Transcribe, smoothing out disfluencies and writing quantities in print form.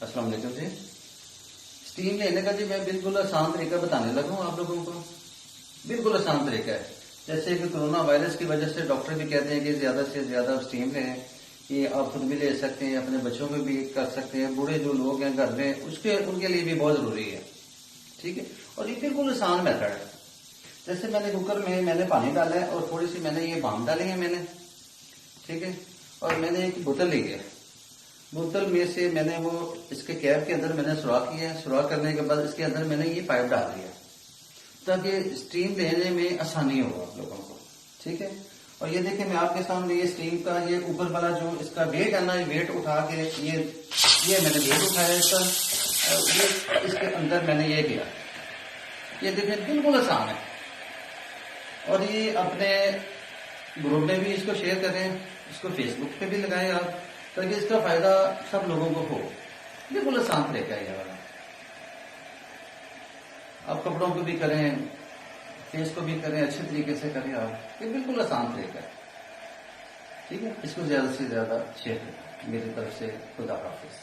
अस्सलाम वालेकुम जी। स्टीम लेने का जी मैं बिल्कुल आसान तरीका बताने लगा हूँ आप लोगों को। बिल्कुल आसान तरीका है। जैसे कि कोरोना वायरस की वजह से डॉक्टर भी कहते हैं कि ज्यादा से ज्यादा स्टीम लें। ये आप खुद भी ले सकते हैं, अपने बच्चों को भी कर सकते हैं, बूढ़े जो लोग हैं घर में उसके उनके लिए भी बहुत जरूरी है। ठीक है, और ये बिल्कुल आसान मेथड है। जैसे मैंने कुकर में मैंने पानी डाला है और थोड़ी सी मैंने ये बाम डाली है मैंने। ठीक है, और मैंने एक बोतल ली है। बोतल में से मैंने वो इसके कैप के अंदर मैंने सुराख किया है। सुराख करने के बाद इसके अंदर मैंने ये पाइप डाल दिया ताकि स्टीम लेने में आसानी हो आप लोगों को। ठीक है, और ये देखिए मैं आपके सामने ये स्टीम का ये ऊपर वाला जो इसका वेट है ना, ये वेट उठा के ये मैंने वेट उठाया इसका, और ये इसके अंदर मैंने ये किया। ये देखिए बिल्कुल आसान है। और ये अपने ग्रुप में भी इसको शेयर करें, इसको फेसबुक पे भी लगाएं आप, ताकि इसका फायदा सब लोगों को हो। बिल्कुल आसान तरीका है ये वाला। आप कपड़ों को भी करें, फेस को भी करें, अच्छे तरीके से करें आप। ये बिल्कुल आसान तरीका है। ठीक है, इसको ज्यादा से ज्यादा शेयर करें। मेरी तरफ से खुदा हाफिज।